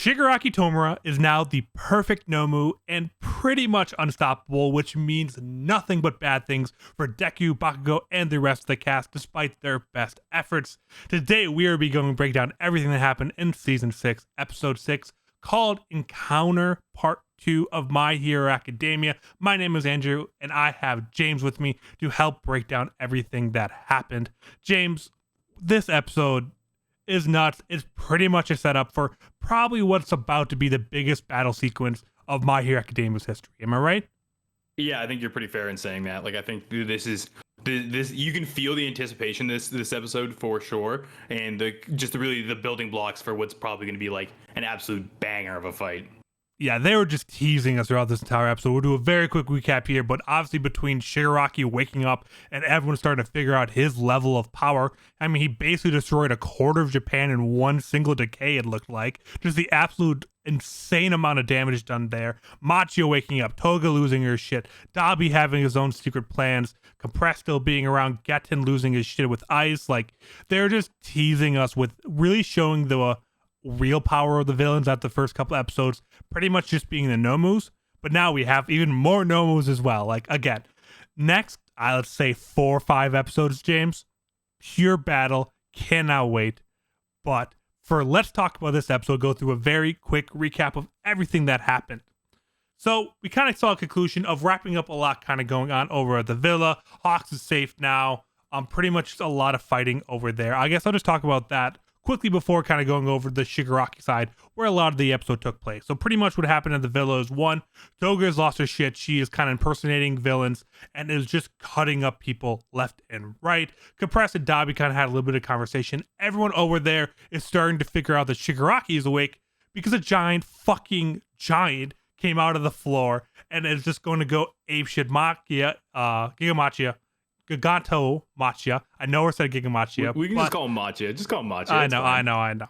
Shigaraki Tomura is now the perfect Nomu and pretty much unstoppable, which means nothing but bad things for Deku, Bakugo, and the rest of the cast despite their best efforts. Today we are going to break down everything that happened in Season 6, Episode 6, called Encounter Part 2 of My Hero Academia. My name is Andrew, and I have James with me to help break down everything that happened. James, this episode is nuts. It's pretty much a setup for probably what's about to be the biggest battle sequence of My Hero Academia's history. Am I right? Yeah, I think you're pretty fair in saying that. Like, I think this is this you can feel the anticipation this episode for sure, and the building blocks for what's probably going to be like an absolute banger of a fight. Yeah, they were just teasing us throughout this entire episode. We'll do a very quick recap here, but obviously between Shigaraki waking up and everyone starting to figure out his level of power, I mean, he basically destroyed a quarter of Japan in one single decay, it looked like. Just the absolute insane amount of damage done there. Machio waking up, Toga losing her shit, Dabi having his own secret plans, Compress still being around, Getten losing his shit with ice. Like, they're just teasing us with really showing the real power of the villains at the first couple episodes, pretty much just being the Nomus. But now we have even more Nomus as well. Like, again, next, let's say 4 or 5 episodes, James, pure battle, cannot wait. But let's talk about this episode, go through a very quick recap of everything that happened. So we kind of saw a conclusion of wrapping up a lot kind of going on over at the villa. Hawks is safe now. Pretty much a lot of fighting over there. I guess I'll just talk about that quickly before kind of going over the Shigaraki side where a lot of the episode took place. So pretty much what happened at the villa is, one, Toga has lost her shit. She is kind of impersonating villains and is just cutting up people left and right. Compress and Dabi kind of had a little bit of conversation. Everyone over there is starting to figure out that Shigaraki is awake because a giant fucking giant came out of the floor and is just going to go apeshit. Gigamachia. Giganto Machia. I know I said Gigamachia. We can just call him Machia. Just call him Machia. I know.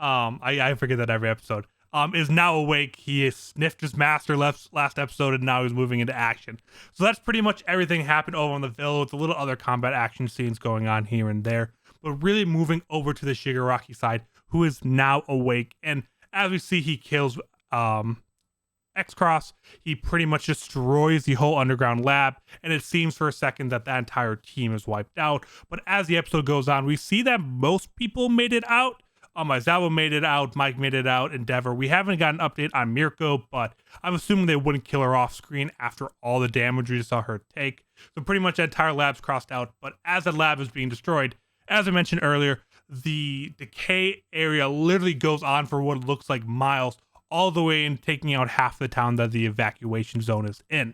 I forget that every episode. Is now awake. He has sniffed his master last episode, and now he's moving into action. So that's pretty much everything happened over on the villa with a little other combat action scenes going on here and there. But really moving over to the Shigaraki side, who is now awake. And as we see, he kills X-Cross. He pretty much destroys the whole underground lab, and it seems for a second that that entire team is wiped out. But as the episode goes on, we see that most people made it out. Aizawa made it out, Mike made it out, Endeavor. We haven't got an update on Mirko, but I'm assuming they wouldn't kill her off screen after all the damage we saw her take. So pretty much that entire lab's crossed out. But as the lab is being destroyed, as I mentioned earlier, the decay area literally goes on for what looks like miles, all the way in taking out half the town that the evacuation zone is in.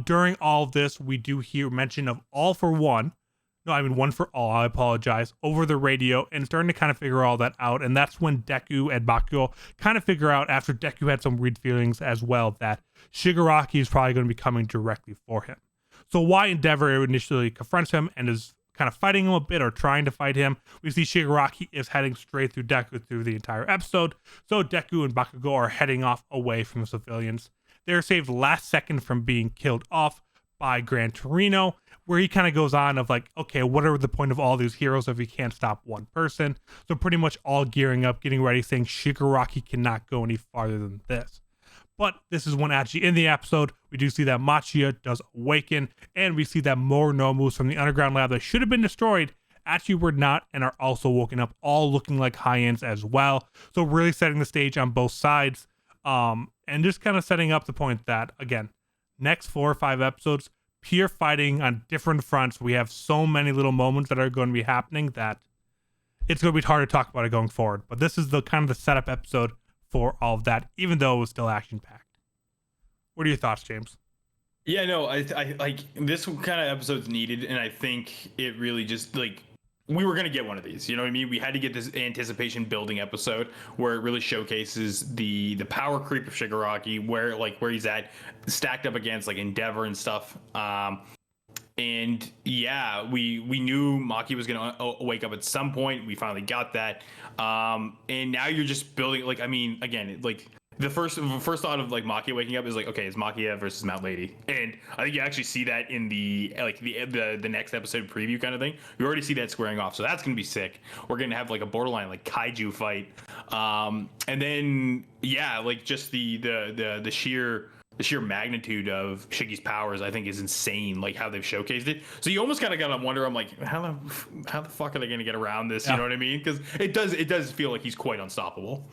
During all of this, we do hear mention of all for one. No, I mean one for all, I apologize, over the radio, and starting to kind of figure all that out. And that's when Deku and Bakugo kind of figure out, after Deku had some weird feelings as well, that Shigaraki is probably going to be coming directly for him. So why Endeavor initially confronts him and is kind of fighting him a bit or trying to fight him, we see Shigaraki is heading straight through Deku through the entire episode. So Deku and Bakugo are heading off away from the civilians. They're saved last second from being killed off by Gran Torino, where he kind of goes on of like, okay, what are the point of all these heroes if we can't stop one person? So pretty much all gearing up, getting ready, saying Shigaraki cannot go any farther than this. But this is when actually in the episode, we do see that Machia does awaken, and we see that more Nomus from the underground lab that should have been destroyed actually were not and are also woken up, all looking like high-ends as well. So really setting the stage on both sides, and just kind of setting up the point that, again, next 4 or 5 episodes, pure fighting on different fronts. We have so many little moments that are going to be happening that it's going to be hard to talk about it going forward. But this is the kind of the setup episode for all of that, even though it was still action-packed. What are your thoughts, James? Yeah, no, I like this kind of episode's needed, and I think it really just like we were gonna get one of these. You know what I mean? We had to get this anticipation building episode where it really showcases the power creep of Shigaraki, where he's at, stacked up against like Endeavor and stuff. And yeah, we knew Maki was gonna wake up at some point. We finally got that. And now you're just building, like, I mean, again, like the first thought of like Maki waking up is like, okay, it's Makia versus Mount Lady, and I think you actually see that in the next episode preview kind of thing. You already see that squaring off, so that's gonna be sick. We're gonna have like a borderline like kaiju fight And then yeah, like just the sheer magnitude of Shiggy's powers, I think, is insane. Like how they've showcased it. So you almost kind of gotta wonder. I'm like, how the fuck are they gonna get around this? You know what I mean? Because it does feel like he's quite unstoppable.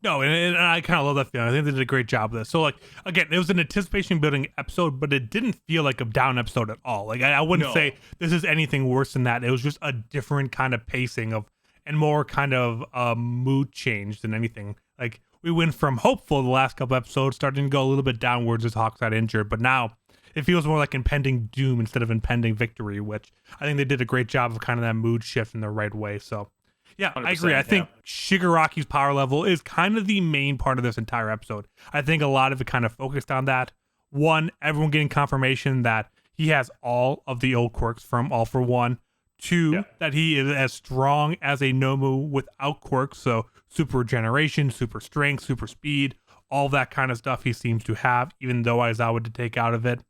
No, and I kind of love that feeling. I think they did a great job with this. So, like, again, it was an anticipation building episode, but it didn't feel like a down episode at all. Like, I wouldn't say this is anything worse than that. It was just a different kind of pacing of, and more kind of mood change than anything. Like, we went from hopeful the last couple episodes, starting to go a little bit downwards as Hawks got injured, but now it feels more like impending doom instead of impending victory, which I think they did a great job of kind of that mood shift in the right way. So, yeah, I agree. I think Shigaraki's power level is kind of the main part of this entire episode. I think a lot of it kind of focused on that. One, everyone getting confirmation that he has all of the old quirks from All for One. Two, that he is as strong as a Nomu without quirks. So super regeneration, super strength, super speed, all that kind of stuff he seems to have, even though Aizawa did take out of it.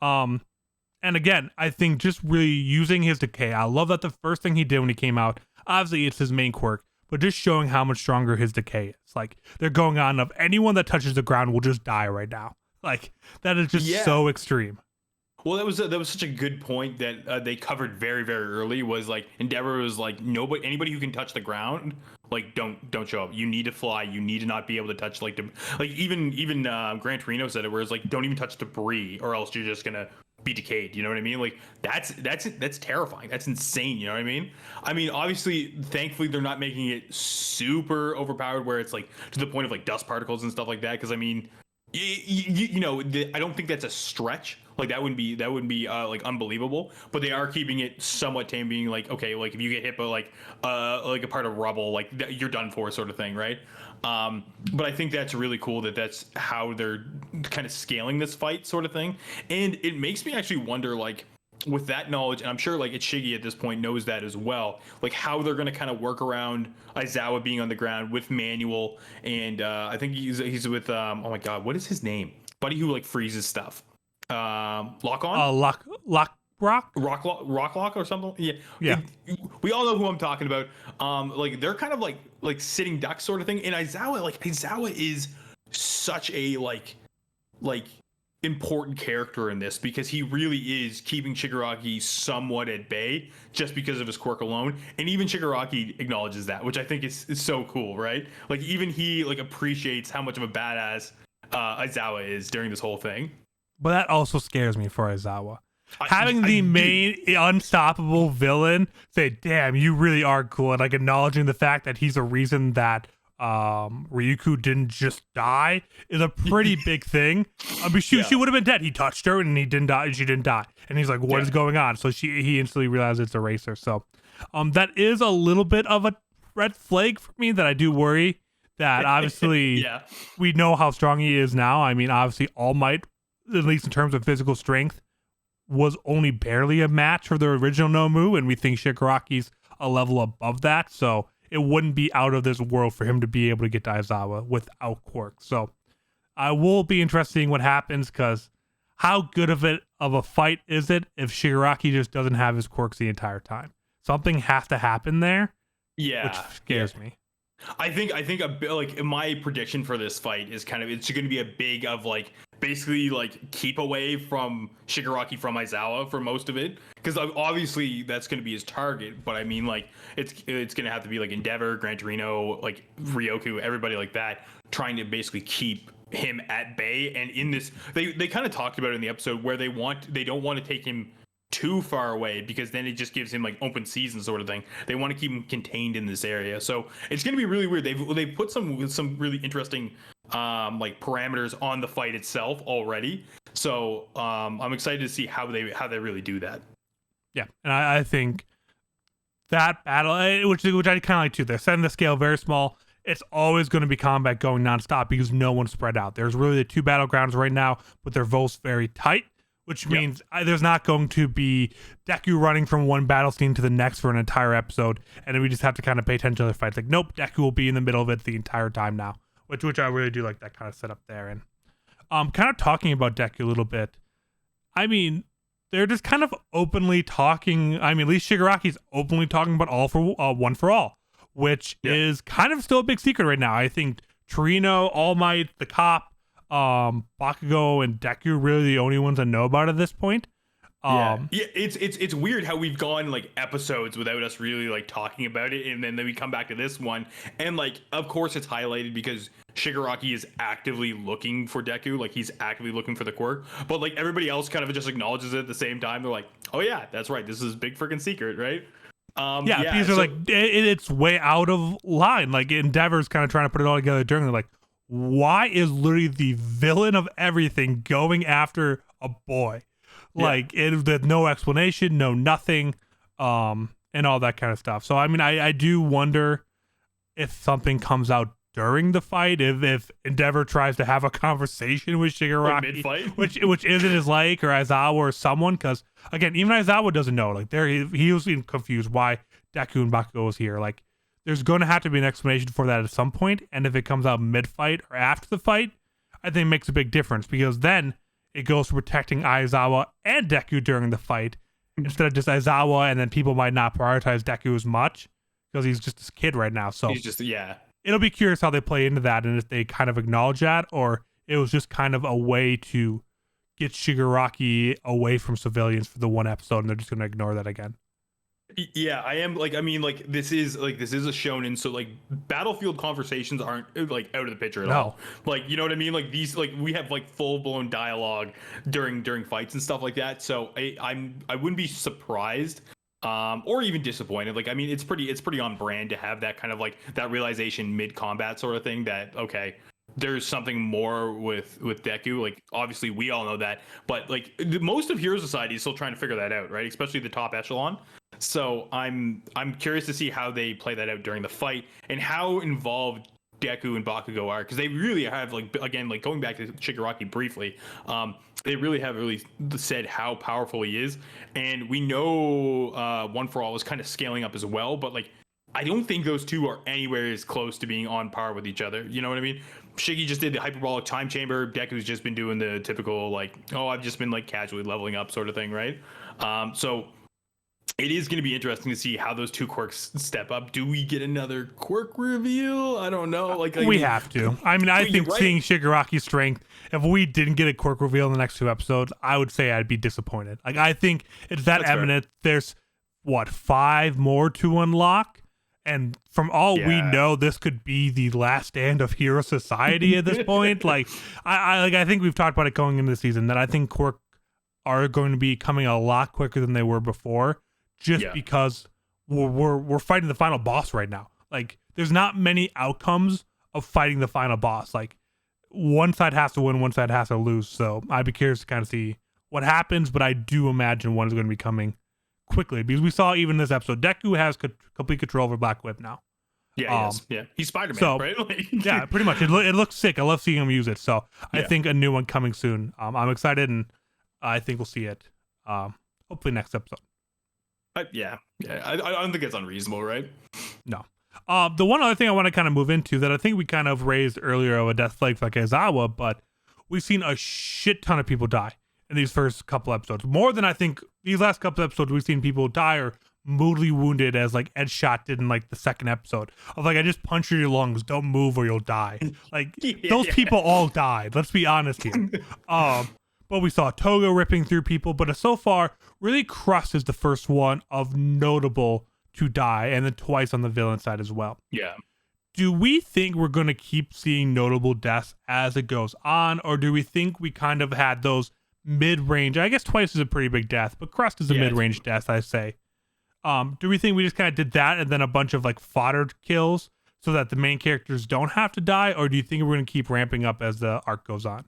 And again, I think just really using his decay. I love that the first thing he did when he came out, obviously it's his main quirk, but just showing how much stronger his decay is. Like, they're going on of anyone that touches the ground will just die right now. Like, that is just so extreme. Well, that was such a good point that they covered very, very early. Was like Endeavor was like, anybody who can touch the ground, like don't show up. You need to fly. You need to not be able to touch like even Gran Torino said it, where it's like, don't even touch debris or else you're just gonna be decayed. You know what I mean? Like that's terrifying. That's insane. You know what I mean? I mean, obviously, thankfully, they're not making it super overpowered where it's like to the point of like dust particles and stuff like that. Because I mean, I don't think that's a stretch. Like that wouldn't be like unbelievable. But they are keeping it somewhat tame, being like, okay, like if you get hit by like a part of rubble, like you're done for, sort of thing, right? But I think that's really cool that that's how they're kind of scaling this fight, sort of thing. And it makes me actually wonder, like, with that knowledge, and I'm sure like Shiggy at this point knows that as well, like how they're going to kind of work around Aizawa being on the ground with Manual, and I think he's with oh my god, what is his name? Buddy who like freezes stuff. Lock on? Rock or something. Yeah. We all know who I'm talking about. Like they're kind of like sitting ducks, sort of thing. And Aizawa is such a like important character in this, because he really is keeping Shigaraki somewhat at bay just because of his quirk alone. And even Shigaraki acknowledges that, which I think is so cool, right? Like even he like appreciates how much of a badass Aizawa is during this whole thing. But that also scares me for Aizawa. Having the main unstoppable villain say, damn, you really are cool, and like acknowledging the fact that he's a reason that Ryuko didn't just die is a pretty big thing. I mean, she would have been dead. He touched her and he didn't die, and she didn't die. And he's like, what is going on? So he instantly realized it's a racer. So that is a little bit of a red flag for me, that I do worry that obviously we know how strong he is now. I mean, obviously All Might, at least in terms of physical strength, was only barely a match for the original Nomu, and we think Shigaraki's a level above that, so it wouldn't be out of this world for him to be able to get to Aizawa without quirks. So I will be interested in what happens, because how good of a fight is it if Shigaraki just doesn't have his quirks the entire time? Something has to happen there, which scares me. I think a bit, like, my prediction for this fight is kind of, it's going to be a big of like basically like keep away from Shigaraki from Aizawa for most of it, because obviously that's going to be his target. But I mean, like it's going to have to be like Endeavor, Gran Torino, like Ryoku, everybody like that, trying to basically keep him at bay. And in this, they kind of talked about it in the episode where they don't want to take him too far away, because then it just gives him like open season sort of thing. They want to keep him contained in this area, so it's going to be really weird. They've put some really interesting like parameters on the fight itself already, so I'm excited to see how they really do that. Yeah, and I think that battle, which I kind of like too, they're setting the scale very small. It's always going to be combat going nonstop because no one's spread out. There's really the two battlegrounds right now, but they're both very tight, which means there's not going to be Deku running from one battle scene to the next for an entire episode, and then we just have to kind of pay attention to the fights. Like, nope, Deku will be in the middle of it the entire time now, which I really do like that kind of setup there. And kind of talking about Deku a little bit, I mean, they're just kind of openly talking. I mean, at least Shigaraki's openly talking about All for One for All, which is kind of still a big secret right now. I think Torino, All Might, the cop, Bakugo, and Deku really the only ones that know about it at this point. It's weird how we've gone like episodes without us really like talking about it, and then we come back to this one, and like of course it's highlighted because Shigaraki is actively looking for Deku, like he's actively looking for the quirk, but like everybody else kind of just acknowledges it at the same time. They're like, oh yeah, that's right, this is a big freaking secret, right? These are like it's way out of line. Like Endeavor's kind of trying to put it all together during. They're like, why is literally the villain of everything going after a boy? Like there's no explanation, no nothing, and all that kind of stuff. So I mean, I do wonder if something comes out during the fight, if Endeavor tries to have a conversation with Shigaraki, mid-fight? which isn't his like, or Aizawa or someone, because again, even Aizawa doesn't know. Like he was confused why Deku and Bakugo was here. Like there's going to have to be an explanation for that at some point, and if it comes out mid-fight or after the fight, I think it makes a big difference, because then it goes to protecting Aizawa and Deku during the fight instead of just Aizawa, and then people might not prioritize Deku as much because he's just this kid right now. So he's just it'll be curious how they play into that, and if they kind of acknowledge that, or it was just kind of a way to get Shigaraki away from civilians for the one episode, and they're just going to ignore that again. Yeah, I am like, I mean, like this is a shonen, so like battlefield conversations aren't like out of the picture at all. Like, you know what I mean? Like these, like we have like full blown dialogue during fights and stuff like that. So I wouldn't be surprised, or even disappointed. Like, I mean, it's pretty on brand to have that kind of like that realization mid combat sort of thing that okay, there's something more with Deku. Like obviously we all know that, but like most of Hero Society is still trying to figure that out, right? Especially the top echelon. So I'm curious to see how they play that out during the fight and how involved Deku and Bakugo are, because they really have, like, again, like going back to Shigaraki briefly, they really said how powerful he is, and we know One For All is kind of scaling up as well, but like I don't think those two are anywhere as close to being on par with each other. You know what I mean? Shiggy just did the hyperbolic time chamber. Deku's just been doing the typical like, oh, I've just been like casually leveling up sort of thing, right? So it is going to be interesting to see how those two quirks step up. Do we get another quirk reveal? I don't know. Like we have to. I mean, I think seeing Shigaraki's strength, if we didn't get a quirk reveal in the next 2 episodes, I would say I'd be disappointed. Like, I think it's that eminent. There's, 5 more to unlock? And from all we know, this could be the last stand of Hero Society at this point. Like, I think we've talked about it going into the season, that I think quirk are going to be coming a lot quicker than they were before. Just because we're fighting the final boss right now. Like, there's not many outcomes of fighting the final boss. Like, one side has to win, one side has to lose. So I'd be curious to kind of see what happens, but I do imagine one is going to be coming quickly, because we saw even this episode, Deku has complete control over Black Whip now. Yeah, he's Spider-Man, right? Like, yeah, pretty much. It looks sick. I love seeing him use it. So I think a new one coming soon. I'm excited, and I think we'll see it hopefully next episode. I don't think it's unreasonable, right? No. The one other thing I want to kind of move into that I think we kind of raised earlier of a death flag for Aizawa, but we've seen a shit ton of people die in these first couple episodes. More than I think these last couple episodes we've seen people die or moodily wounded, as like Ed Shot did in like the second episode of like, I just punch your lungs, don't move or you'll die. Like those people all died. Let's be honest here. But we saw Toga ripping through people, but so far, really Crust is the first one of notable to die, and then twice on the villain side as well. Yeah. Do we think we're going to keep seeing notable deaths as it goes on, or do we think we kind of had those mid-range? I guess twice is a pretty big death, but Crust is a mid-range death, I say. Do we think we just kind of did that and then a bunch of like fodder kills so that the main characters don't have to die, or do you think we're going to keep ramping up as the arc goes on?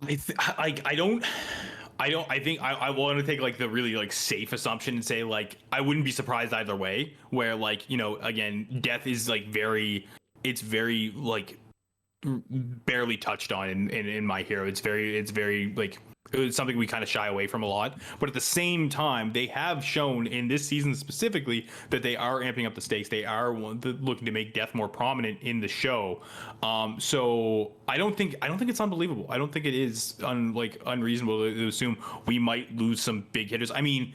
I think I want to take like the really like safe assumption and say like I wouldn't be surprised either way, where like, you know, again, death is like very like barely touched on in My Hero. It's very like, it's something we kind of shy away from a lot, but at the same time they have shown in this season specifically that they are amping up the stakes. They are looking to make death more prominent in the show. So I don't think it's unbelievable. I don't think it is unreasonable to assume we might lose some big hitters. I mean,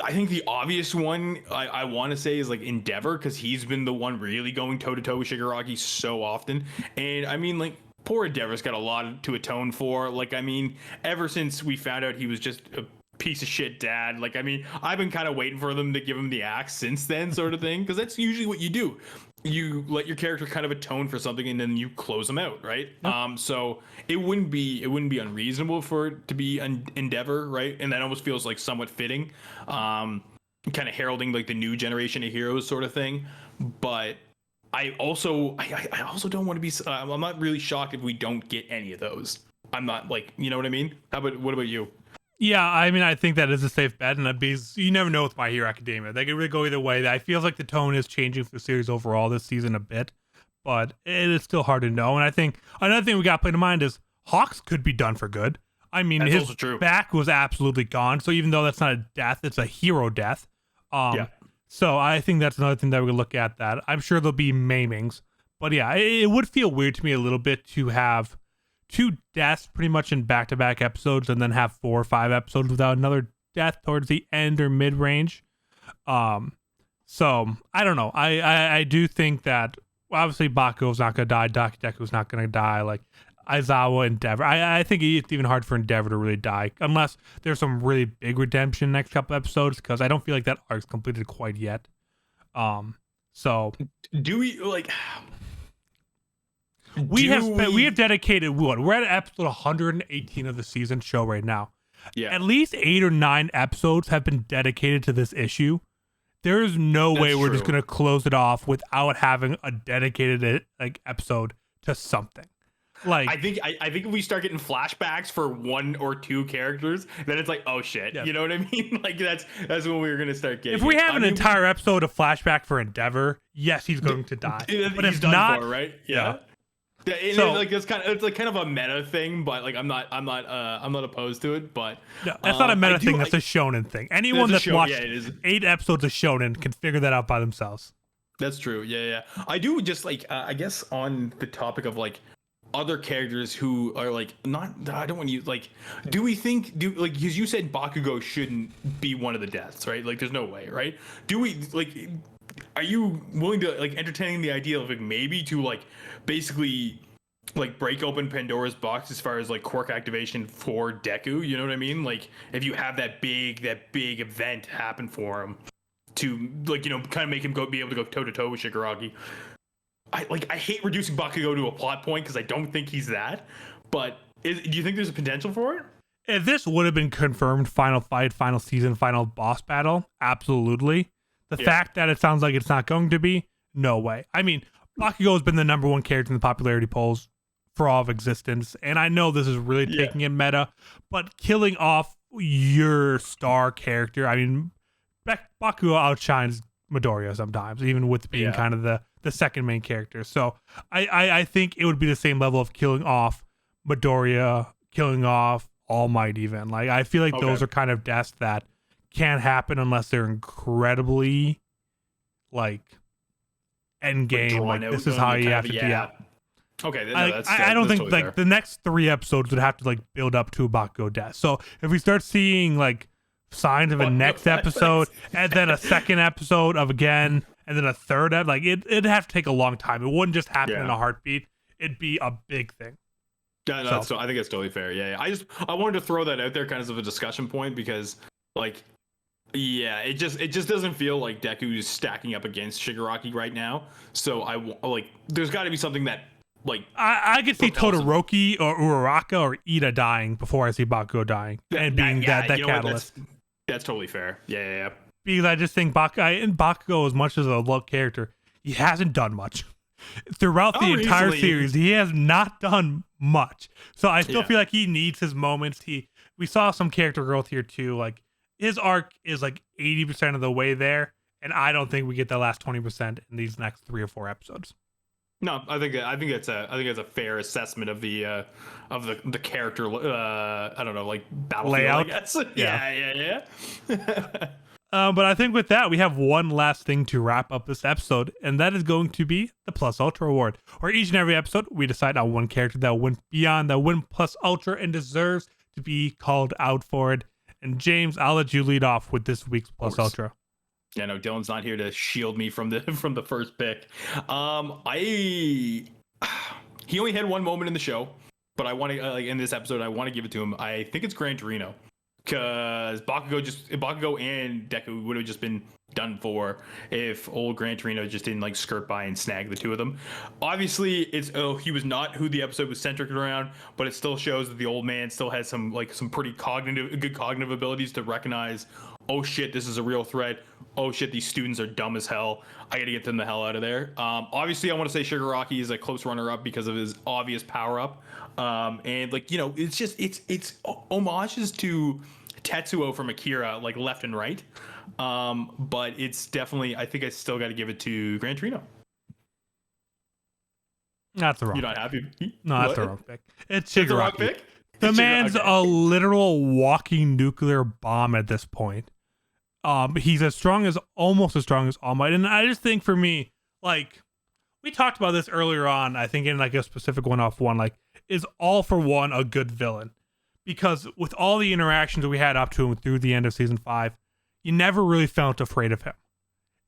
I think the obvious one I want to say is like Endeavor, because he's been the one really going toe to toe with Shigaraki so often. And I mean, like, poor Endeavor's got a lot to atone for. Like, I mean, ever since we found out he was just a piece of shit dad, like, I mean, I've been kind of waiting for them to give him the axe since then, sort of thing, because that's usually what you do. You let your character kind of atone for something and then you close them out, right? So it wouldn't be unreasonable for it to be an Endeavor, right? And that almost feels like somewhat fitting, kind of heralding like the new generation of heroes, sort of thing. But I also don't want to be. I'm not really shocked if we don't get any of those. I'm not, like, you know what I mean? What about you? Yeah, I mean, I think that is a safe bet, and you never know with My Hero Academia. They could really go either way. I feel like the tone is changing for the series overall this season a bit, but it is still hard to know. And I think another thing we got to play in mind is Hawks could be done for good. I mean, That's his also true. back was absolutely gone, so even though that's not a death, it's a hero death. Yeah. So I think that's another thing that we could look at. That I'm sure there'll be maimings, but yeah, it would feel weird to me a little bit to have two deaths pretty much in back-to-back episodes and then have 4 or 5 episodes without another death towards the end or mid-range. So I don't know. I do think that obviously Bakugo's not gonna die, Dakideku's not gonna die, like Aizawa, Endeavor. I think it's even hard for Endeavor to really die unless there's some really big redemption next couple episodes, because I don't feel like that arc's completed quite yet. So Do we like? we have dedicated what? We're at episode 118 of the season show right now. Yeah. At least 8 or 9 episodes have been dedicated to this issue. There is no way we're just gonna close it off without having a dedicated like episode to something. Like, I think if we start getting flashbacks for 1 or 2 characters, then it's like, oh shit, you know what I mean? Like that's when we're gonna start getting. If we have an entire episode of flashback for Endeavor, yes, he's going to die. But he's if done not, for, right? Yeah. And So- like it's like kind of a meta thing, but like I'm not opposed to it. But no, that's not a meta thing. That's a shonen thing. Anyone that's watched 8 episodes of shonen can figure that out by themselves. That's true. Yeah. I do just like I guess on the topic of like other characters who are like not. I don't want you like. Do we think like because you said Bakugo shouldn't be one of the deaths, right? Like there's no way, right? Do we like? Are you willing to like entertaining the idea of like maybe to like basically like break open Pandora's box as far as like quirk activation for Deku? You know what I mean? Like if you have that big event happen for him to like, you know, kind of make him be able to go toe to toe with Shigaraki. I hate reducing Bakugo to a plot point because I don't think he's that. But do you think there's a potential for it? If this would have been confirmed final fight, final season, final boss battle, absolutely. The fact that it sounds like it's not going to be, no way. I mean, Bakugo has been the number 1 character in the popularity polls for all of existence, and I know this is really taking it meta, but killing off your star character, I mean, Bakugo outshines Midoriya sometimes, even with being kind of the second main character. So I think it would be the same level of killing off Midoriya, killing off All Might even. Like, I feel like those are kind of deaths that can't happen unless they're incredibly like end game. Like this is how you have to do it. Okay, no, I don't think totally like fair. the next 3 episodes would have to like build up to a Bakugo death. So if we start seeing like signs of a next episode and then a second episode of again and then a third, like it'd have to take a long time. It wouldn't just happen in a heartbeat. It'd be a big thing. Yeah, no, so I think it's totally fair. Yeah. I wanted to throw that out there kind of as a discussion point because like it just doesn't feel like Deku is stacking up against Shigaraki right now. So there's got to be something that like I could see Todoroki or Uraraka or Ida dying before I see Bakugo dying and being that catalyst. That's totally fair. Yeah. Because I just think Bakugo, as much as a low character, he hasn't done much throughout the entire series. He has not done much. So I still feel like he needs his moments. We saw some character growth here too. Like his arc is like 80% of the way there, and I don't think we get the last 20% in these next 3 or 4 episodes. No, I think it's a fair assessment of the character. I don't know, like battle layout. I guess. Yeah. But I think with that, we have one last thing to wrap up this episode, and that is going to be the Plus Ultra Award. Where each and every episode, we decide on one character that went beyond, that went Plus Ultra, and deserves to be called out for it. And James, I'll let you lead off with this week's Plus Ultra. Yeah, no, Dylan's not here to shield me from the from the first pick. He only had one moment in the show, but I want to like in this episode, I want to give it to him. I think it's Gran Torino, because Bakugo and Deku would have just been done for if old Gran Torino just didn't like skirt by and snag the two of them. Obviously, he was not who the episode was centered around, but it still shows that the old man still has some pretty good cognitive abilities to recognize, oh shit, this is a real threat. Oh shit, these students are dumb as hell. I gotta get them the hell out of there. Obviously, I want to say Shigaraki is a close runner-up because of his obvious power-up. And like, you know, it's homages to Tetsuo from Akira, like left and right. But it's definitely, I think I still got to give it to Gran Torino. That's the wrong. You're not happy? No, that's the wrong pick. It's Shigaraki. The wrong pick? The man's a literal walking nuclear bomb at this point. He's almost as strong as All Might. And I just think for me, like, we talked about this earlier on, I think in like a specific one-off-one, like, is All for One a good villain? Because with all the interactions that we had up to him through the end of season 5, you never really felt afraid of him.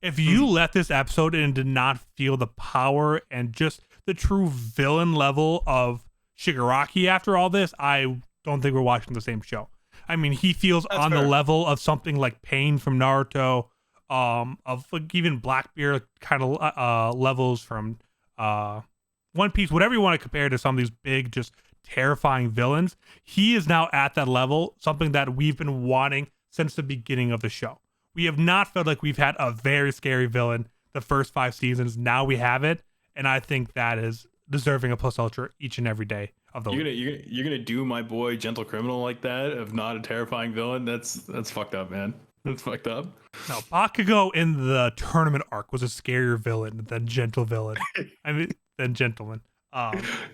If you let this episode and did not feel the power and just the true villain level of Shigaraki after all this, I don't think we're watching the same show. I mean, he feels on the level of something like Pain from Naruto, of like even Blackbeard kind of levels from One Piece, whatever you want to compare to some of these big, just terrifying villains. He is now at that level, something that we've been wanting since the beginning of the show. We have not felt like we've had a very scary villain the first 5 seasons. Now we have it, and I think that is deserving a Plus Ultra each and every day of the week. You're gonna do my boy Gentle Criminal like that, of not a terrifying villain? That's fucked up, man. That's fucked up. No, Bakugo in the tournament arc was a scarier villain than Gentle Villain. I mean, than Gentleman.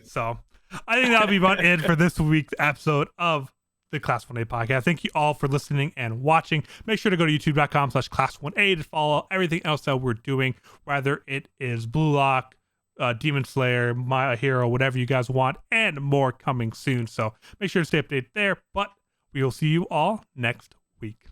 So I think that'll be about it for this week's episode of the Class 1A podcast. Thank you all for listening and watching. Make sure to go to youtube.com/class1a to follow everything else that we're doing, whether it is Blue Lock, Demon Slayer, My Hero, whatever you guys want, and more coming soon. So make sure to stay updated there, but we will see you all next week.